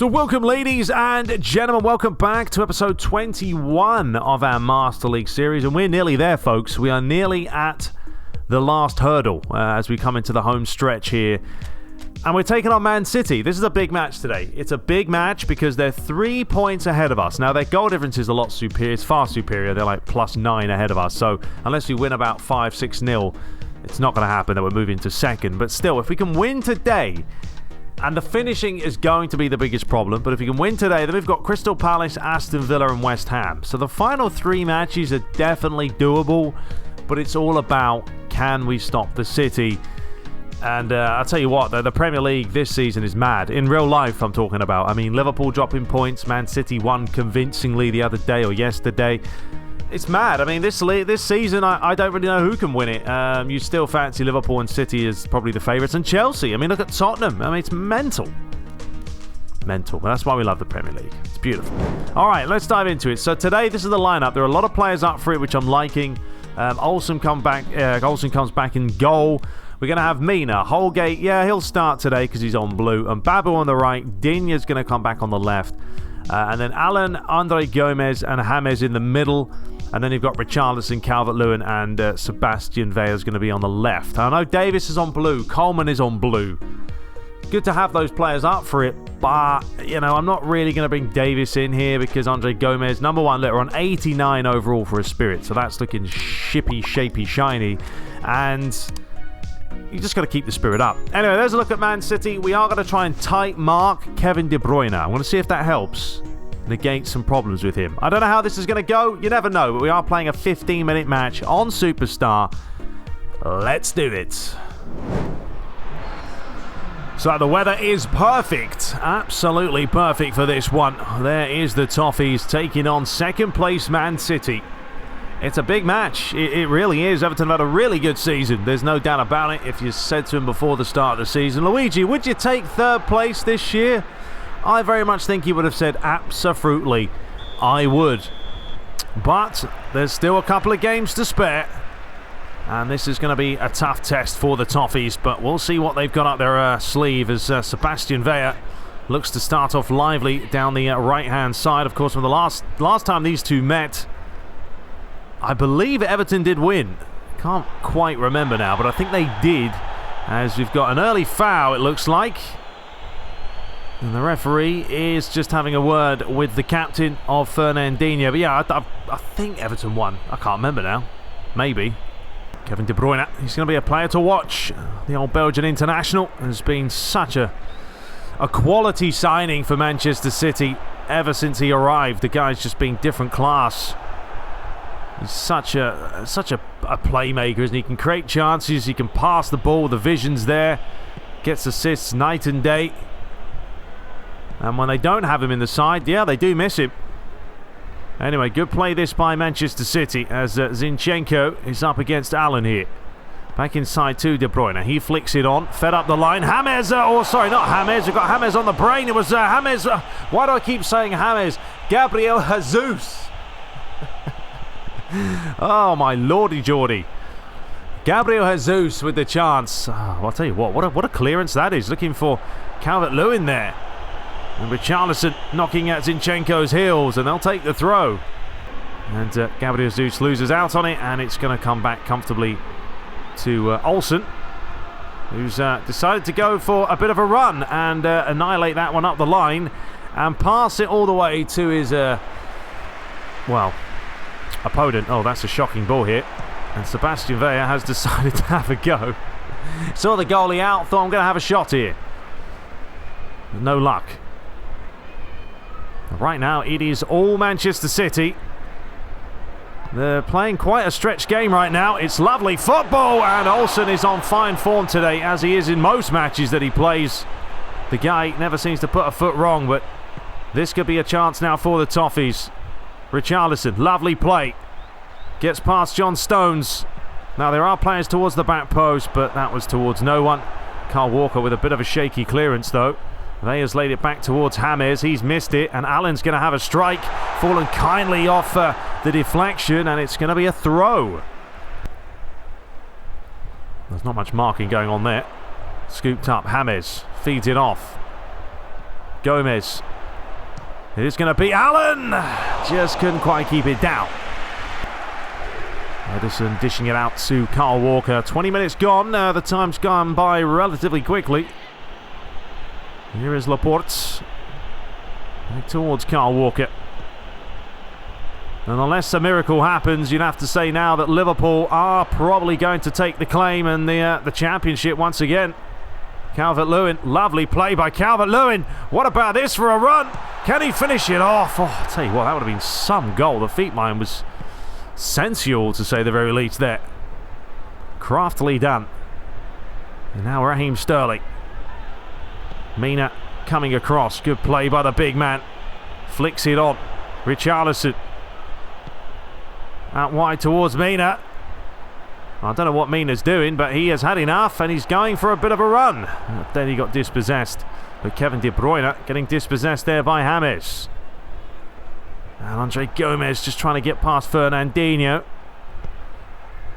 So welcome, ladies and gentlemen, welcome back to episode 21 of our Master League series, and we're nearly there, folks. We are nearly at the last hurdle as we come into the home stretch here, and we're taking on Man City. This is a big match today. It's a big match because they're 3 points ahead of us. Now, their goal difference is a lot superior. It's far superior. They're like +9 ahead of us, so unless we win about 5-6-0, it's not going to happen that we're moving to second. But still, if we can win today, and the finishing is going to be the biggest problem, but if we can win today, then we've got Crystal Palace, Aston Villa and West Ham. So the final 3 matches are definitely doable, but it's all about, can we stop the City? And I'll tell you what, the Premier League this season is mad. In real life, I'm talking about. I mean, Liverpool dropping points, Man City won convincingly the other day or yesterday. It's mad. I mean, this season, I don't really know who can win it. You still fancy Liverpool and City as probably the favourites. And Chelsea. I mean, look at Tottenham. I mean, it's mental. Mental. But that's why we love the Premier League. It's beautiful. All right, let's dive into it. So today, this is the lineup. There are a lot of players up for it, which I'm liking. Olsen comes back in goal. We're going to have Mina. Holgate, yeah, he'll start today because he's on blue. And Babu on the right. Dinya's going to come back on the left. And then Alan, Andre Gomez, and James in the middle. And then you've got Richarlison, Calvert-Lewin, and Sebastian Veil is going to be on the left. I know Davis is on blue. Coleman is on blue. Good to have those players up for it. But, you know, I'm not really going to bring Davis in here because Andre Gomez, number 1 litter on 89 overall for his Spirit. So that's looking shippy, shapy, shiny. And you just got to keep the spirit up. Anyway, there's a look at Man City. We are going to try and tight mark Kevin De Bruyne. I'm going to see if that helps negate some problems with him. I don't know how this is going to go. You never know, but we are playing a 15-minute match on Superstar. Let's do it. So the weather is perfect. Absolutely perfect for this one. There is the Toffees taking on second place Man City. It's a big match. It really is. Everton have had a really good season. There's no doubt about it. If you said to him before the start of the season, Luigi, would you take third place this year? I very much think he would have said, absolutely, I would. But there's still a couple of games to spare. And this is going to be a tough test for the Toffees. But we'll see what they've got up their sleeve as Sebastian Veil looks to start off lively down the right-hand side. Of course, from the last time these two met, I believe Everton did win. Can't quite remember now, but I think they did. As we've got an early foul, it looks like. And the referee is just having a word with the captain of Fernandinho. But yeah, I think Everton won. I can't remember now. Maybe. Kevin De Bruyne, he's going to be a player to watch. The old Belgian international has been such a quality signing for Manchester City ever since he arrived. The guy's just been different class. He's such a playmaker, isn't he? He can create chances, he can pass the ball, the vision's there. Gets assists night and day. And when they don't have him in the side, yeah, they do miss him. Anyway, good play this by Manchester City as Zinchenko is up against Allen here. Back inside to De Bruyne. He flicks it on. Fed up the line. James, sorry, not James. We've got James on the brain. It was James. Why do I keep saying James? Gabriel Jesus. Oh, my lordy Geordie. Gabriel Jesus with the chance. Oh, I'll tell you what a clearance that is. Looking for Calvert-Lewin there. And Richarlison knocking at Zinchenko's heels, and they'll take the throw. And Gabriel Jesus loses out on it, and it's going to come back comfortably to Olsen, who's decided to go for a bit of a run and annihilate that one up the line and pass it all the way to his, opponent. Oh, that's a shocking ball here. And Sebastian Veil has decided to have a go. Saw the goalie out, thought I'm going to have a shot here. No luck. Right now, it is all Manchester City. They're playing quite a stretched game right now. It's lovely football, and Olsen is on fine form today, as he is in most matches that he plays. The guy never seems to put a foot wrong, but this could be a chance now for the Toffees. Richarlison, lovely play. Gets past John Stones. Now, there are players towards the back post, but that was towards no one. Carl Walker with a bit of a shaky clearance, though. Veil's laid it back towards James. He's missed it, and Allen's going to have a strike. Fallen kindly off the deflection, and it's going to be a throw. There's not much marking going on there. Scooped up, James feeds it off. Gomez. It is going to be Allen. Just couldn't quite keep it down. Ederson dishing it out to Kyle Walker. 20 minutes gone. The time's gone by relatively quickly. Here is Laporte. Back towards Kyle Walker. And unless a miracle happens, you'd have to say now that Liverpool are probably going to take the claim and the championship once again. Calvert-Lewin, lovely play by Calvert-Lewin. What about this for a run? Can he finish it off? Oh, I'll tell you what, that would have been some goal. The feet mine was sensual, to say the very least there. Craftily done. And now Raheem Sterling. Mina coming across. Good play by the big man. Flicks it on. Richarlison. Out wide towards Mina. I don't know what Mina's doing, but he has had enough and he's going for a bit of a run. Then he got dispossessed. But Kevin De Bruyne getting dispossessed there by James. And Andre Gomez just trying to get past Fernandinho.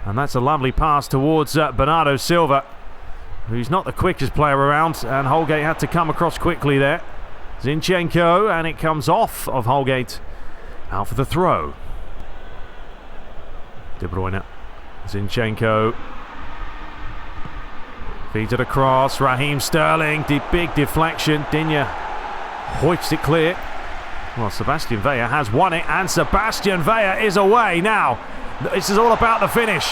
And that's a lovely pass towards Bernardo Silva, who's not the quickest player around. And Holgate had to come across quickly there. Zinchenko, and it comes off of Holgate. Out for the throw. De Bruyne. Zinchenko feeds it across. Raheem Sterling, big deflection. Digne hoists it clear. Well, Sebastian Veja has won it, and Sebastian Veja is away now. This is all about the finish.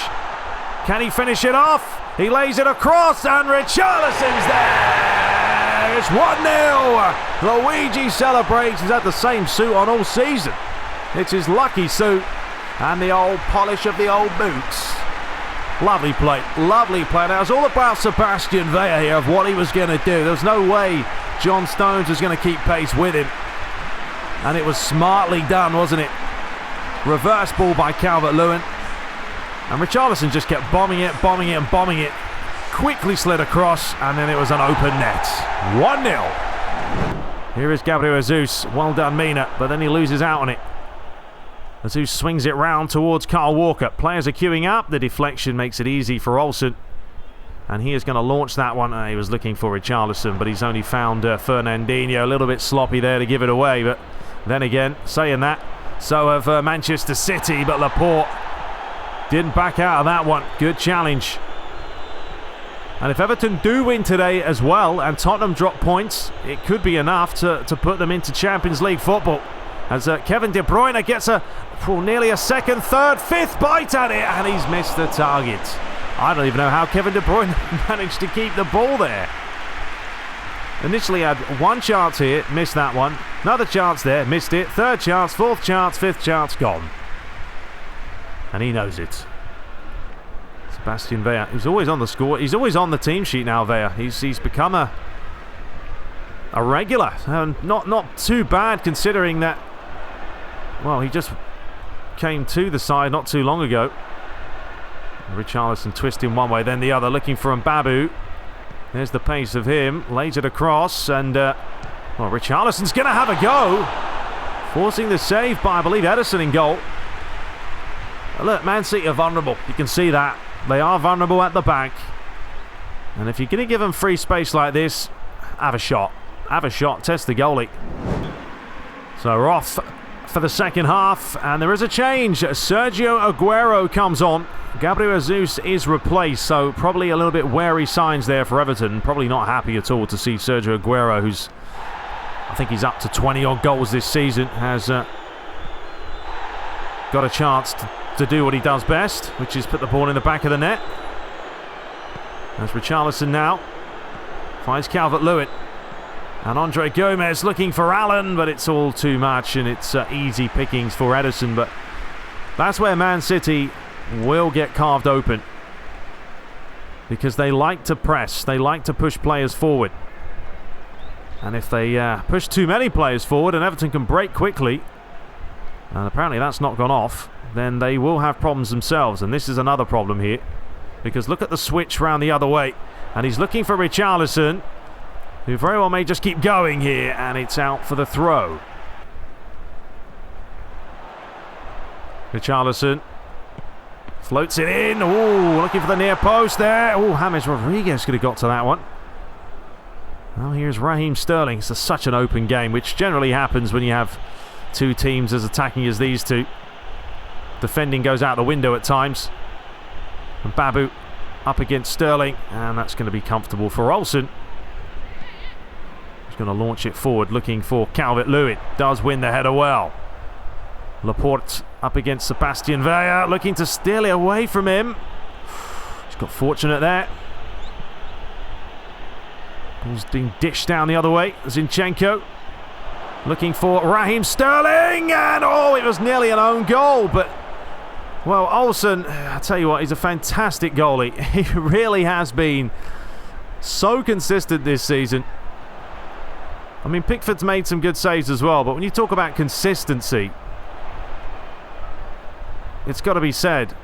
Can he finish it off? He lays it across, and Richarlison's there. It's 1-0. Luigi celebrates. He's had the same suit on all season. It's his lucky suit. And the old polish of the old boots. Lovely play, lovely play. Now, it's all about Sebastian Veja here, of what he was going to do. There was no way John Stones was going to keep pace with him. And it was smartly done, wasn't it? Reverse ball by Calvert-Lewin. And Richarlison just kept bombing it, and bombing it. Quickly slid across, and then it was an open net. 1-0. Here is Gabriel Jesus. Well done, Mina, but then he loses out on it. Jesus swings it round towards Kyle Walker. Players are queuing up. The deflection makes it easy for Olsen. And he is going to launch that one. He was looking for Richarlison, but he's only found Fernandinho. A little bit sloppy there to give it away. But then again, saying that, so have Manchester City. But Laporte didn't back out of that one. Good challenge. And if Everton do win today as well, and Tottenham drop points, it could be enough to put them into Champions League football. As Kevin De Bruyne gets nearly a second, third, fifth bite at it, and he's missed the target. I don't even know how Kevin De Bruyne managed to keep the ball there. Initially had one chance here, missed that one. Another chance there, missed it. Third chance, fourth chance, fifth chance, gone. And he knows it. Sebastian Veja, who's always on the score. He's always on the team sheet now, Veja. He's become a regular. And not too bad considering that. Well, he just came to the side not too long ago. Richarlison twisting one way, then the other, looking for Mbabu. There's the pace of him. Lays it across, and Richarlison's going to have a go. Forcing the save by, I believe, Ederson in goal. Look, Man City are vulnerable. You can see that. They are vulnerable at the back. And if you're going to give them free space like this, have a shot. Have a shot. Test the goalie. So we're off for the second half, and there is a change. Sergio Aguero comes on. Gabriel Jesus is replaced, so probably a little bit wary signs there for Everton. Probably not happy at all to see Sergio Aguero, who's, I think he's up to 20-odd goals this season, has got a chance to do what he does best, which is put the ball in the back of the net. As Richarlison now finds Calvert-Lewin. And Andre Gomez looking for Allen, but it's all too much, and it's easy pickings for Ederson. But that's where Man City will get carved open, because they like to press, they like to push players forward. And if they push too many players forward and Everton can break quickly, and apparently that's not gone off, then they will have problems themselves. And this is another problem here, because look at the switch round the other way, and he's looking for Richarlison, who very well may just keep going here, and it's out for the throw. Richarlison floats it in. Ooh, looking for the near post there. Ooh, James Rodriguez could have got to that one. Well, here's Raheem Sterling. It's such an open game, which generally happens when you have two teams as attacking as these two. Defending goes out the window at times. And Babu up against Sterling, and that's going to be comfortable for Olsen. He's going to launch it forward, looking for Calvert-Lewin. Does win the header well. Laporte up against Sebastian Villa, looking to steal it away from him. He's got fortunate there. Ball's being dished down the other way. Zinchenko looking for Raheem Sterling, and oh, it was nearly an own goal, but well, Olsen, I tell you what, he's a fantastic goalie. He really has been so consistent this season. I mean, Pickford's made some good saves as well, but when you talk about consistency, it's got to be said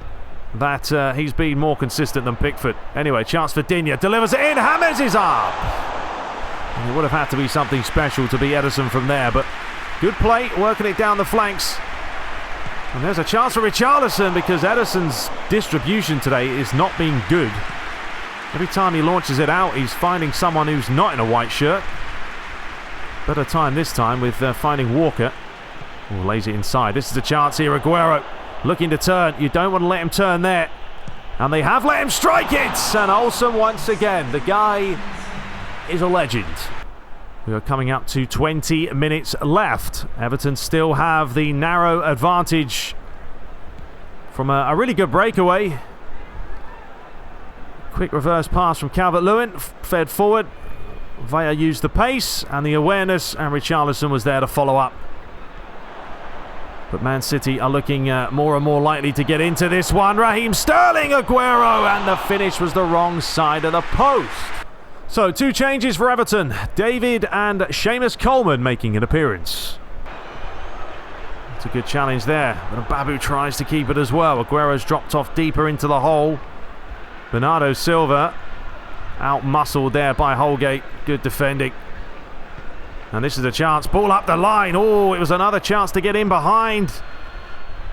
that he's been more consistent than Pickford. Anyway, chance for Digne, delivers it in, James is up! And it would have had to be something special to beat Ederson from there, but good play, working it down the flanks. And there's a chance for Richarlison, because Ederson's distribution today is not being good. Every time he launches it out, he's finding someone who's not in a white shirt. Better time this time with finding Walker. Oh, lays it inside. This is a chance here. Aguero looking to turn. You don't want to let him turn there. And they have let him strike it. And Olsen once again. The guy is a legend. We are coming up to 20 minutes left. Everton still have the narrow advantage from a really good breakaway. Quick reverse pass from Calvert-Lewin, fed forward. Villa used the pace and the awareness, and Richarlison was there to follow up. But Man City are looking more and more likely to get into this one. Raheem Sterling, Aguero, and the finish was the wrong side of the post. So, two changes for Everton. David and Seamus Coleman making an appearance. It's a good challenge there. But Babu tries to keep it as well. Aguero's dropped off deeper into the hole. Bernardo Silva out-muscled there by Holgate. Good defending. And this is a chance. Ball up the line. Oh, it was another chance to get in behind.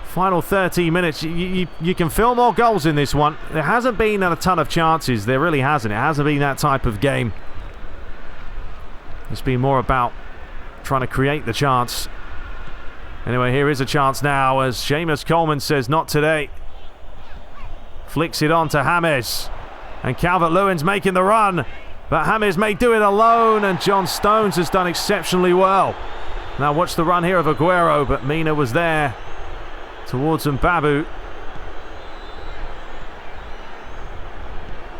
Final 13 minutes. You can feel more goals in this one. There hasn't been a ton of chances. There really hasn't. It hasn't been that type of game. It's been more about trying to create the chance. Anyway, here is a chance now as Seamus Coleman says, not today. Flicks it on to James. And Calvert-Lewin's making the run. But James may do it alone, and John Stones has done exceptionally well. Now watch the run here of Aguero, but Mina was there towards Babu.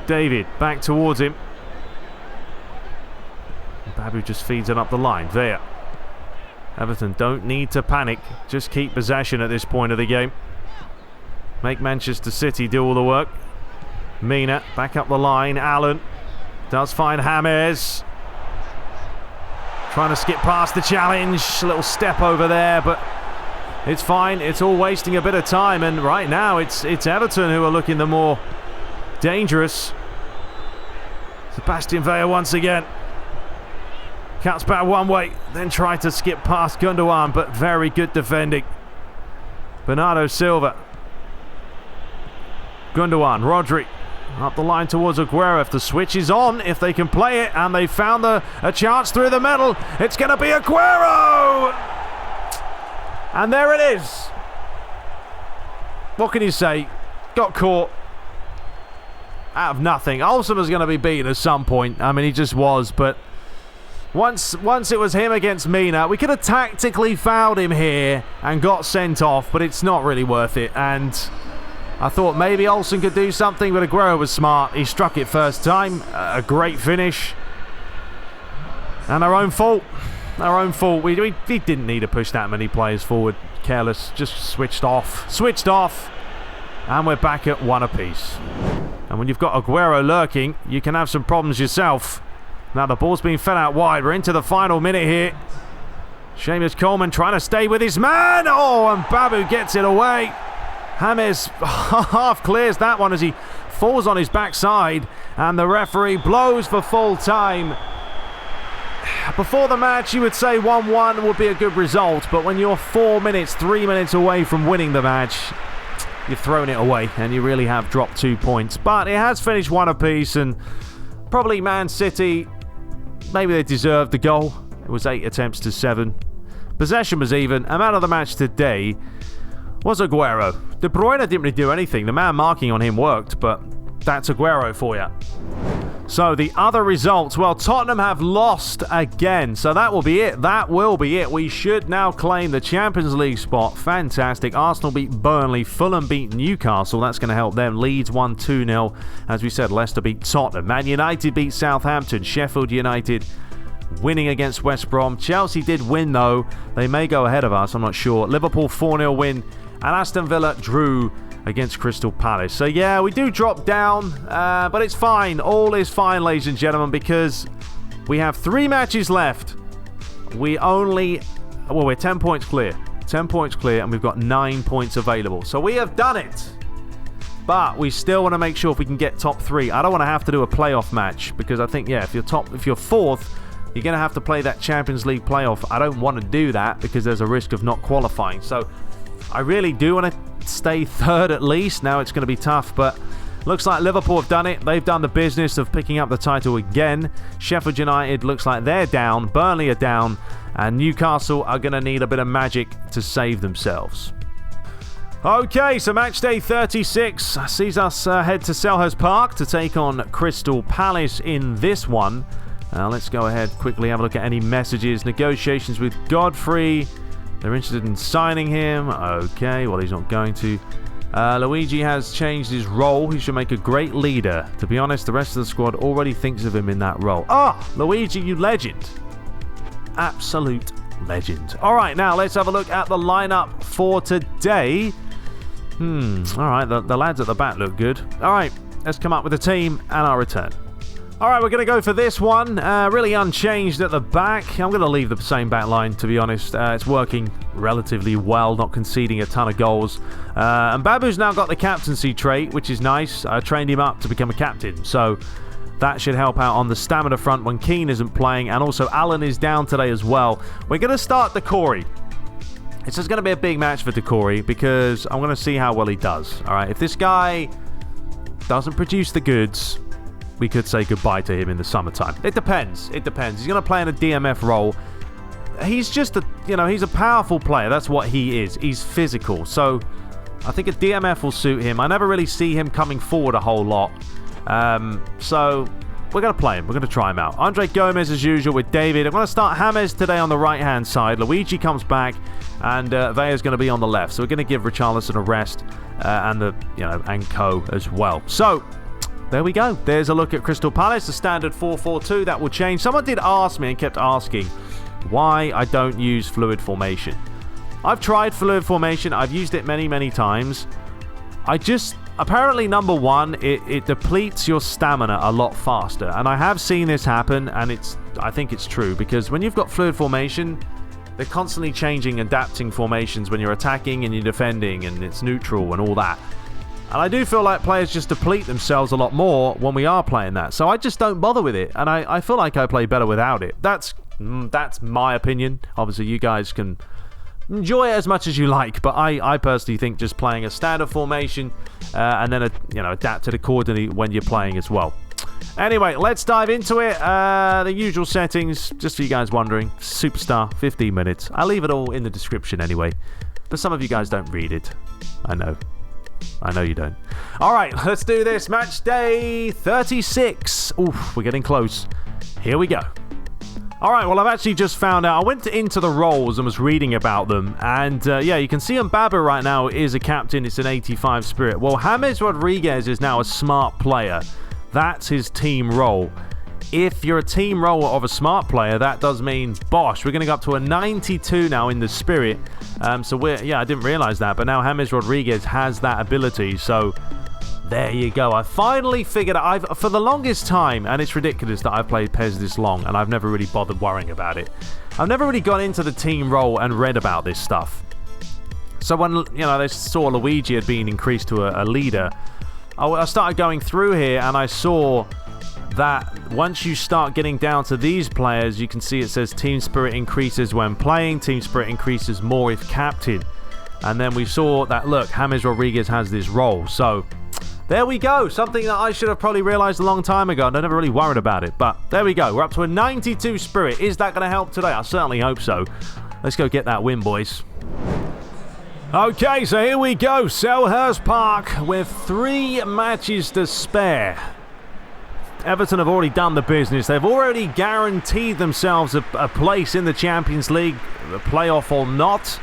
David back towards him. Babu just feeds it up the line. There. Everton don't need to panic. Just keep possession at this point of the game. Make Manchester City do all the work. Mina back up the line. Allen does find James. Trying to skip past the challenge. A little step over there, but it's fine. It's all wasting a bit of time, and right now it's Everton who are looking the more dangerous. Sebastian Villa once again. Cuts back one way, then tried to skip past Gundogan, but very good defending. Bernardo Silva. Gundogan, Rodri. Up the line towards Aguero. If the switch is on, if they can play it, and they found a chance through the middle, it's going to be Aguero! And there it is. What can you say? Got caught out of nothing. Olsen was going to be beaten at some point. I mean, he just was, but once it was him against Mina, we could have tactically fouled him here and got sent off, but it's not really worth it. And I thought maybe Olsen could do something, but Aguero was smart. He struck it first time. A great finish. And our own fault. Our own fault. We didn't need to push that many players forward. Careless. Just switched off. Switched off. And we're back at one apiece. And when you've got Aguero lurking, you can have some problems yourself. Now the ball's being fed out wide. We're into the final minute here. Seamus Coleman trying to stay with his man. Oh, and Babu gets it away. James half clears that one as he falls on his backside, and the referee blows for full time. Before the match, you would say 1-1 would be a good result, but when you're 3 minutes away from winning the match, you've thrown it away, and you really have dropped 2 points. But it has finished one apiece, and probably Man City maybe they deserved the goal. It was 8 attempts to 7. Possession was even. And man of the match today was Aguero. De Bruyne didn't really do anything. The man marking on him worked, but that's Aguero for you. So the other results, well, Tottenham have lost again. So that will be it. That will be it. We should now claim the Champions League spot. Fantastic. Arsenal beat Burnley. Fulham beat Newcastle. That's going to help them. Leeds won 2-0. As we said, Leicester beat Tottenham. Man United beat Southampton. Sheffield United winning against West Brom. Chelsea did win, though. They may go ahead of us. I'm not sure. Liverpool 4-0 win. And Aston Villa drew against Crystal Palace. So yeah, we do drop down, but it's fine. All is fine, ladies and gentlemen, because we have 3 matches left. We're 10 points clear. 10 points clear, and we've got 9 points available. So we have done it. But we still want to make sure if we can get top 3. I don't want to have to do a playoff match, because I think, yeah, if you're fourth, you're going to have to play that Champions League playoff. I don't want to do that because there's a risk of not qualifying. So I really do want to stay third at least. Now it's going to be tough, but looks like Liverpool have done it. They've done the business of picking up the title again. Sheffield United looks like they're down. Burnley are down. And Newcastle are going to need a bit of magic to save themselves. Okay, so match day 36 sees us head to Selhurst Park to take on Crystal Palace in this one. Let's go ahead, quickly have a look at any messages. Negotiations with Godfrey. They're interested in signing him. Okay, well, he's not going to. Luigi has changed his role. He should make a great leader. To be honest, the rest of the squad already thinks of him in that role. Oh, Luigi, you legend. Absolute legend. All right, now let's have a look at the lineup for today. All right, the lads at the back look good. All right, let's come up with a team and I'll return. All right, we're going to go for this one. Really unchanged at the back. I'm going to leave the same back line, to be honest. It's working relatively well, not conceding a ton of goals. And Babu's now got the captaincy trait, which is nice. I trained him up to become a captain, so that should help out on the stamina front when Keane isn't playing. And also, Alan is down today as well. We're going to start Decore. This is going to be a big match for Decore because I'm going to see how well he does. All right, if this guy doesn't produce the goods, we could say goodbye to him in the summertime. It depends. It depends. He's going to play in a DMF role. He's just he's a powerful player. That's what he is. He's physical. So I think a DMF will suit him. I never really see him coming forward a whole lot. So we're going to play him. We're going to try him out. Andre Gomez as usual with David. I'm going to start James today on the right-hand side. Luigi comes back and Vea's going to be on the left. So we're going to give Richarlison a rest and Co as well. So there we go. There's a look at Crystal Palace, the standard 4-4-2. That will change. Someone did ask me and kept asking why I don't use fluid formation. I've tried fluid formation. I've used it many, many times. Apparently, number one, it depletes your stamina a lot faster. And I have seen this happen, and I think it's true, because when you've got fluid formation, they're constantly changing, adapting formations when you're attacking and you're defending, and it's neutral and all that. And I do feel like players just deplete themselves a lot more when we are playing that. So I just don't bother with it. And I feel like I play better without it. That's my opinion. Obviously, you guys can enjoy it as much as you like. But I personally think just playing a standard formation and then adapt to the coordinate when you're playing as well. Anyway, let's dive into it. The usual settings, just for you guys wondering. Superstar, 15 minutes. I'll leave it all in the description anyway. But some of you guys don't read it. I know you don't. All right, let's do this. Match day 36. Oof, we're getting close. Here we go. All right, well, I've actually just found out. I went into the roles and was reading about them. And, yeah, you can see Mbabu right now is a captain. It's an 85 spirit. Well, James Rodriguez is now a smart player. That's his team role. If you're a team role of a smart player, that does mean, bosh, we're going to go up to a 92 now in the spirit. I didn't realize that, but now James Rodriguez has that ability. So there you go. I finally figured out, for the longest time, and it's ridiculous that I've played PES this long, and I've never really bothered worrying about it. I've never really gone into the team role and read about this stuff. So when, they saw Luigi had been increased to a leader, I started going through here, and I saw that once you start getting down to these players, you can see it says team spirit increases when playing, team spirit increases more if captain. And then we saw that, look, James Rodriguez has this role. So there we go. Something that I should have probably realised a long time ago, and I never really worried about it. But there we go. We're up to a 92 spirit. Is that going to help today? I certainly hope so. Let's go get that win, boys. Okay, so here we go. Selhurst Park with 3 matches to spare. Everton have already done the business. They've already guaranteed themselves a place in the Champions League, a playoff or not.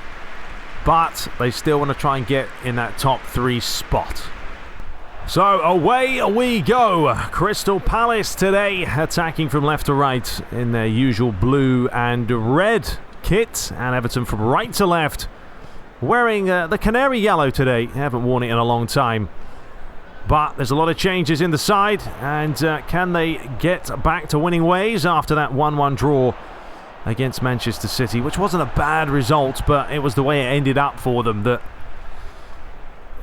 But they still want to try and get in that top 3 spot. So away we go. Crystal Palace today attacking from left to right in their usual blue and red kit. And Everton from right to left wearing the canary yellow today. Haven't worn it in a long time. But there's a lot of changes in the side. And can they get back to winning ways after that 1-1 draw against Manchester City, which wasn't a bad result, but it was the way it ended up for them that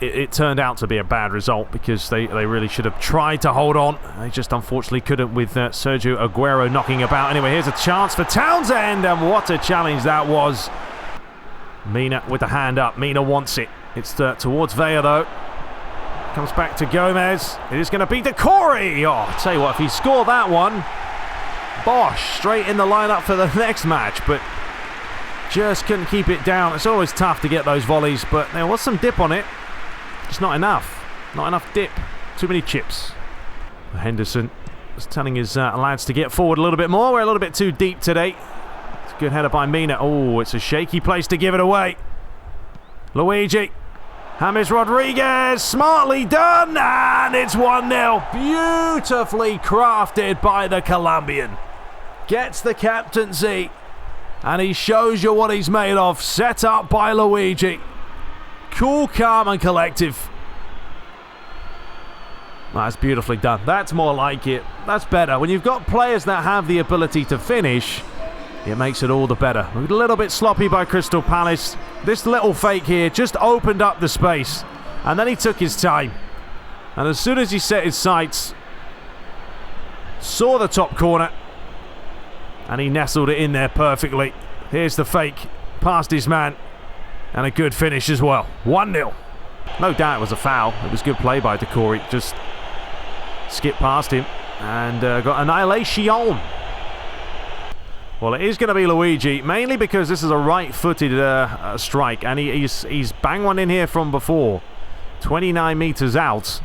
it turned out to be a bad result, because they really should have tried to hold on. They just unfortunately couldn't, with Sergio Aguero knocking about. Anyway, here's a chance for Townsend, and what a challenge that was. Mina with the hand up. Mina wants it. It's towards Vea, though. Comes back to Gomez. It is going to be Decore. Oh, I tell you what, if he scored that one, Bosh, straight in the lineup for the next match, but just couldn't keep it down. It's always tough to get those volleys, but there was some dip on it. Just not enough. Not enough dip. Too many chips. Henderson was telling his lads to get forward a little bit more. We're a little bit too deep today. It's a good header by Mina. Oh, it's a shaky place to give it away. Luigi. James Rodriguez. Smartly done. And it's 1-0. Beautifully crafted by the Colombian. Gets the captaincy. And he shows you what he's made of. Set up by Luigi. Cool, calm and collective. That's beautifully done. That's more like it. That's better. When you've got players that have the ability to finish, it makes it all the better. A little bit sloppy by Crystal Palace. This little fake here just opened up the space. And then he took his time. And as soon as he set his sights, saw the top corner, and he nestled it in there perfectly. Here's the fake. Past his man. And a good finish as well. 1-0. No doubt it was a foul. It was good play by Decore. Just skipped past him and got annihilation. Well, it is going to be Luigi, mainly because this is a right-footed strike, and he's banged one in here from before. 29 metres out.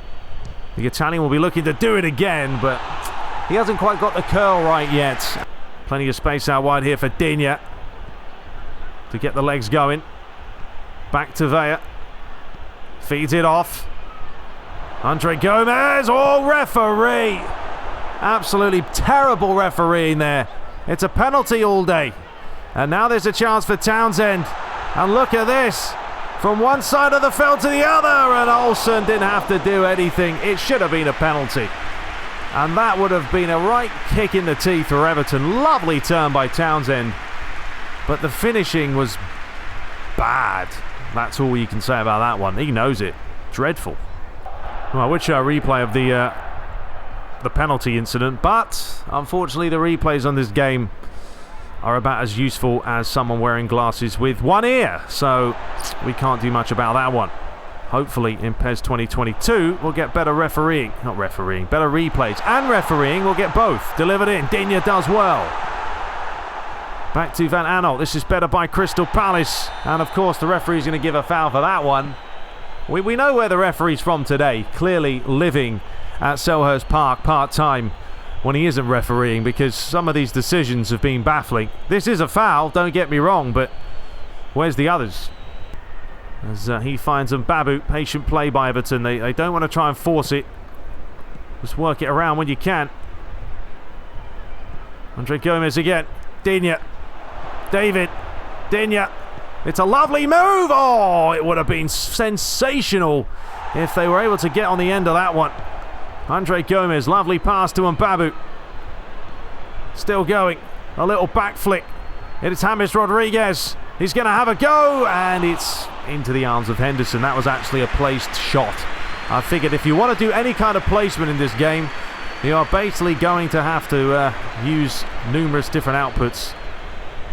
The Italian will be looking to do it again, but he hasn't quite got the curl right yet. Plenty of space out wide here for Digne to get the legs going. Back to Vea. Feeds it off. Andre Gomez. Oh, referee. Absolutely terrible refereeing there. It's a penalty all day. And now there's a chance for Townsend. And look at this. From one side of the field to the other. And Olsen didn't have to do anything. It should have been a penalty. And that would have been a right kick in the teeth for Everton. Lovely turn by Townsend. But the finishing was bad. That's all you can say about that one. He knows it. Dreadful. Well, I wish a replay of the penalty incident, but unfortunately the replays on this game are about as useful as someone wearing glasses with one ear, so we can't do much about that one. Hopefully in PES 2022 we'll get better better replays and refereeing. We'll get both delivered in. Digne does well. Back to Van Aanholt. This is better by Crystal Palace. And of course the referee's going to give a foul for that one. We know where the referee's from today. Clearly living at Selhurst Park part-time when he isn't refereeing, because some of these decisions have been baffling. This is a foul, don't get me wrong, but where's the others? As he finds them. Babu, patient play by Everton. They don't want to try and force it. Just work it around when you can. Andre Gomez again. Digne. David. Digne. It's a lovely move. Oh, it would have been sensational if they were able to get on the end of that one. Andre Gomez, lovely pass to Mbabu. Still going. A little back flick. It is James Rodriguez. He's going to have a go, and it's into the arms of Henderson. That was actually a placed shot. I figured if you want to do any kind of placement in this game, you are basically going to have to use numerous different outputs.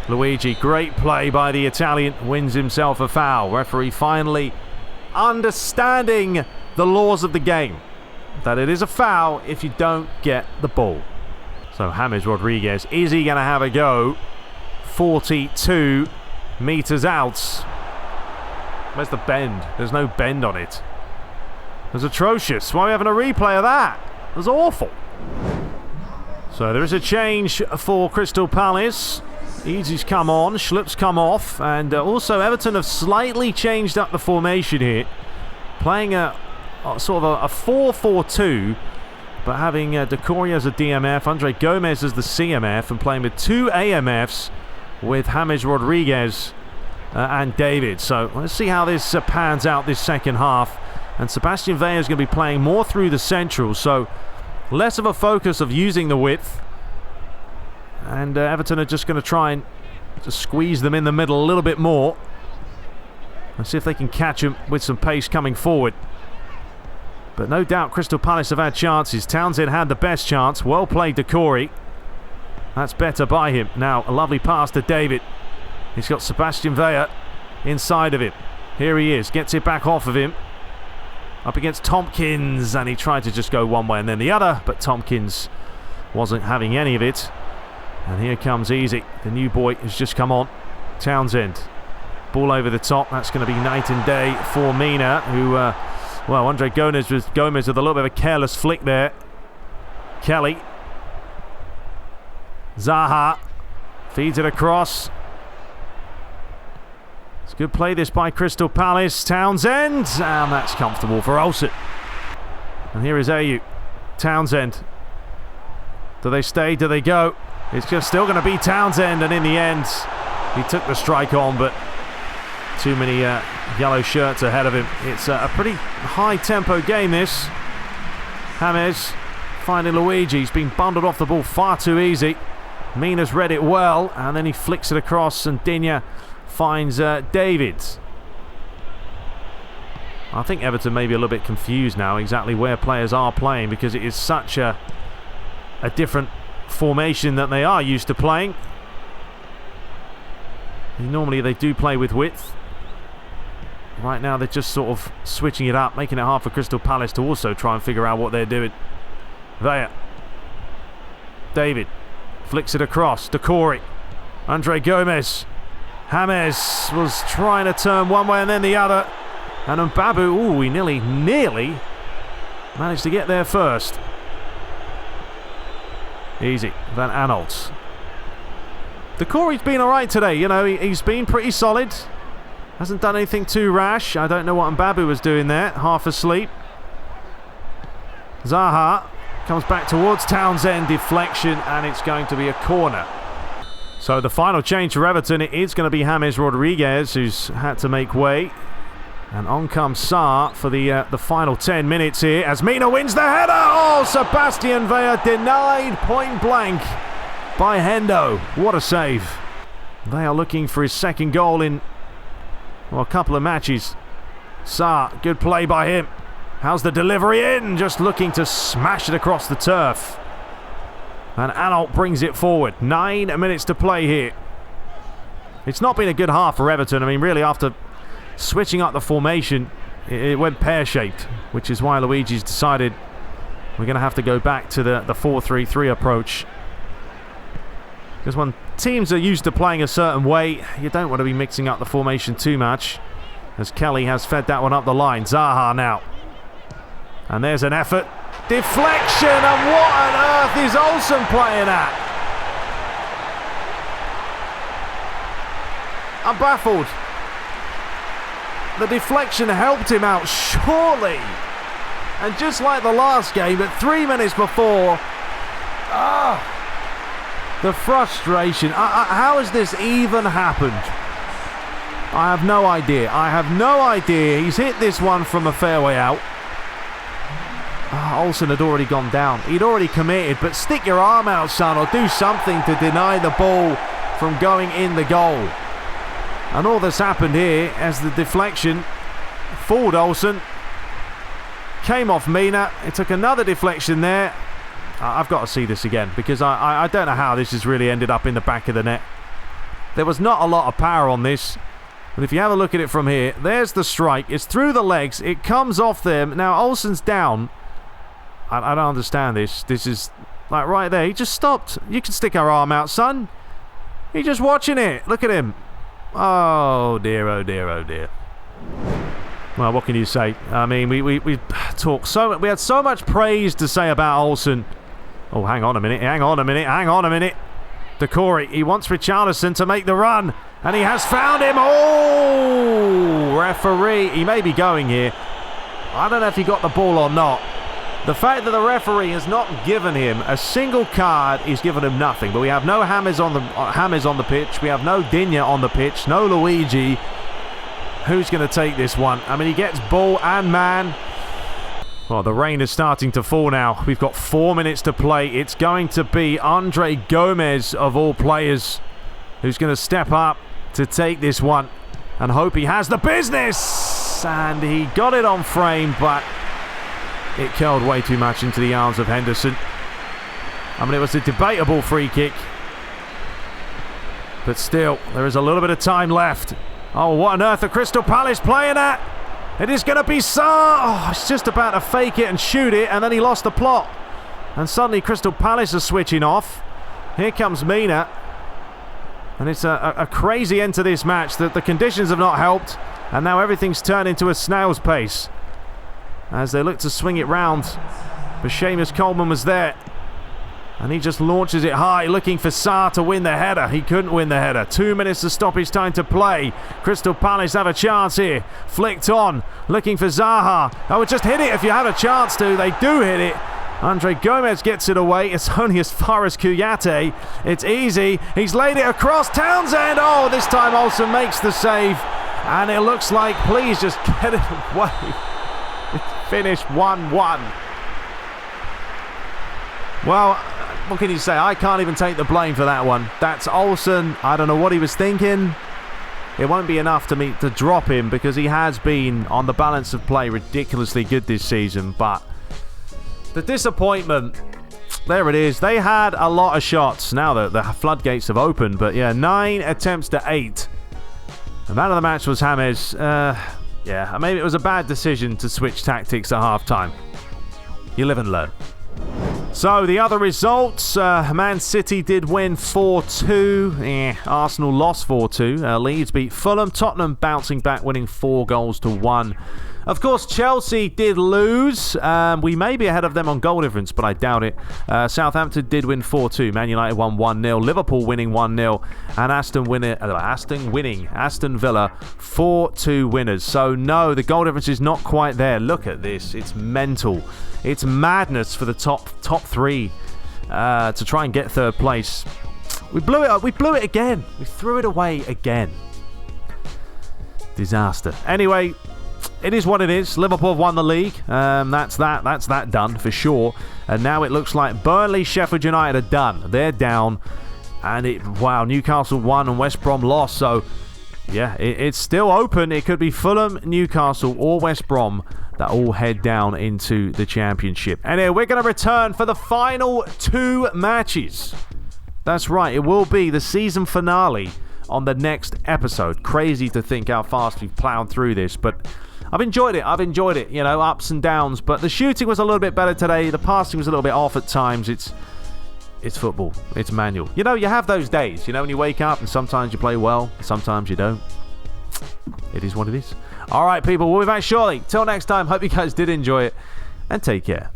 Luigi, great play by the Italian, wins himself a foul. Referee finally understanding the laws of the game. that it is a foul if you don't get the ball. So James Rodriguez, is he going to have a go? 42 meters out. Where's the bend? There's no bend on it. It was atrocious. Why are we having a replay of that? It was awful. So there is a change for Crystal Palace. Easy's come on, Schlup's come off, and also Everton have slightly changed up the formation here, playing a sort of a 4-4-2, but having Decoria as a DMF, Andre Gomez as the CMF, and playing with 2 AMFs with James Rodriguez and David. So let's see how this pans out this second half. And Sebastian Villa is going to be playing more through the central, so less of a focus of using the width. And Everton are just going to try and just squeeze them in the middle a little bit more. And see if they can catch them with some pace coming forward. But no doubt Crystal Palace have had chances. Townsend had the best chance. Well played, Decory. That's better by him. Now a lovely pass to David. He's got Sebastian Villa inside of him. Here he is. Gets it back off of him. Up against Tompkins. And he tried to just go one way and then the other. But Tompkins wasn't having any of it. And here comes Easy. The new boy has just come on. Townsend. Ball over the top. That's going to be night and day for Mina, who, well, Andre Gomez with a little bit of a careless flick there. Kelly. Zaha. Feeds it across. It's a good play this by Crystal Palace. Townsend. And that's comfortable for Olsen. And here is Ayew. Townsend. Do they stay? Do they go? It's just still going to be Townsend, and in the end, he took the strike on, but too many yellow shirts ahead of him. It's a pretty high-tempo game, this. James finding Luigi. He's been bundled off the ball far too easy. Mina's read it well, and then he flicks it across, and Digne finds David. I think Everton may be a little bit confused now exactly where players are playing, because it is such a different formation that they are used to playing. Normally they do play with width. Right now they're just sort of switching it up, making it hard for Crystal Palace to also try and figure out what they're doing. Villa. David flicks it across. Decory. Andre Gomez. James was trying to turn one way and then the other. And Mbabu, ooh, he nearly managed to get there first. Easy. Van Aanholt. Decory's been alright today, you know, he's been pretty solid. Hasn't done anything too rash. I don't know what Mbabu was doing there, half asleep. Zaha comes back towards Townsend, deflection, and it's going to be a corner. So the final change for Everton, it is going to be James Rodriguez, who's had to make way. And on comes Sarr for the final 10 minutes here as Mina wins the header. Oh, Sebastian Villa denied point blank by Hendo. What a save. They are looking for his second goal in, well, a couple of matches. Sarr, good play by him. How's the delivery in? Just looking to smash it across the turf. And Aanholt brings it forward. 9 minutes to play here. It's not been a good half for Everton. I mean, really, after switching up the formation, it went pear-shaped, which is why Luigi's decided we're going to have to go back to the 4-3-3 approach. Because when teams are used to playing a certain way, you don't want to be mixing up the formation too much. As Kelly has fed that one up the line. Zaha now. And there's an effort. Deflection, and what on earth is Olsen playing at? I'm baffled. The deflection helped him out, surely. And just like the last game, at 3 minutes before, the frustration. How has this even happened? I have no idea. I have no idea. He's hit this one from a fairway out. Olsen had already gone down. He'd already committed, but stick your arm out, son, or do something to deny the ball from going in the goal. And all that's happened here as the deflection fooled Olsen. Came off Mina. It took another deflection there. I've got to see this again because I don't know how this has really ended up in the back of the net. There was not a lot of power on this. But if you have a look at it from here, there's the strike. It's through the legs. It comes off them. Now Olsen's down. I don't understand this. This is, like, right there. He just stopped. You can stick our arm out, son. He's just watching it. Look at him. Oh, dear, oh, dear, oh, dear. Well, what can you say? I mean, we talked so... We had so much praise to say about Olsen. Oh, hang on a minute. Hang on a minute. Hang on a minute. Decore, he wants Richarlison to make the run. And he has found him. Oh, referee. He may be going here. I don't know if he got the ball or not. The fact that the referee has not given him a single card, he's given him nothing. But we have no Hammers on the pitch. We have no Dinya on the pitch. No Luigi. Who's going to take this one? I mean, he gets ball and man. Well, the rain is starting to fall now. We've got 4 minutes to play. It's going to be Andre Gomez, of all players, who's going to step up to take this one and hope he has the business. And he got it on frame, but it curled way too much into the arms of Henderson. I mean, it was a debatable free kick. But still, there is a little bit of time left. Oh, what on earth are Crystal Palace playing at? It is going to be Sarr. Oh, it's just about to fake it and shoot it, and then he lost the plot. And suddenly Crystal Palace are switching off. Here comes Mina. And it's a crazy end to this match. The conditions have not helped, and now everything's turned into a snail's pace as they look to swing it round. But Seamus Coleman was there, and he just launches it high, looking for Sarr to win the header. He couldn't win the header. 2 minutes to stoppage time to play. Crystal Palace have a chance here. Flicked on, looking for Zaha. I would just hit it if you have a chance to. They do hit it. Andre Gomez gets it away. It's only as far as Kouyaté. It's easy. He's laid it across. Townsend. Oh, this time Olsen makes the save. And it looks like, please just get it away. It's finished 1-1. Well, what can you say? I can't even take the blame for that one. That's Olsen. I don't know what he was thinking. It won't be enough to drop him, because he has been, on the balance of play, ridiculously good this season. But the disappointment, there it is. They had a lot of shots. Now the floodgates have opened. But yeah, 9 attempts to 8. The man of the match was James. Yeah, maybe it was a bad decision to switch tactics at half-time. You live and learn. So, the other results, Man City did win 4-2. Arsenal lost 4-2. Leeds beat Fulham. Tottenham bouncing back, winning 4-1. Of course, Chelsea did lose. We may be ahead of them on goal difference, but I doubt it. Southampton did win 4-2. Man United won 1-0. Liverpool winning 1-0. And Aston Villa 4-2 winners. So, no, the goal difference is not quite there. Look at this. It's mental. It's madness for the top three to try and get third place. We blew it up. We blew it again. We threw it away again. Disaster. Anyway, it is what it is. Liverpool have won the league. That's that done for sure. And now it looks like Burnley, Sheffield United are done. They're down. And wow, Newcastle won and West Brom lost. So yeah, it's still open. It could be Fulham, Newcastle, or West Brom that all head down into the Championship. Anyway, we're going to return for the final 2 matches. That's right, it will be the season finale on the next episode. Crazy to think how fast we've plowed through this, but I've enjoyed it. You know, ups and downs, but the shooting was a little bit better today. The passing was a little bit off at times. It's football. It's manual. You know, you have those days, you know, when you wake up and sometimes you play well, sometimes you don't. It is what it is. All right, people, we'll be back shortly. Till next time, hope you guys did enjoy it, and take care.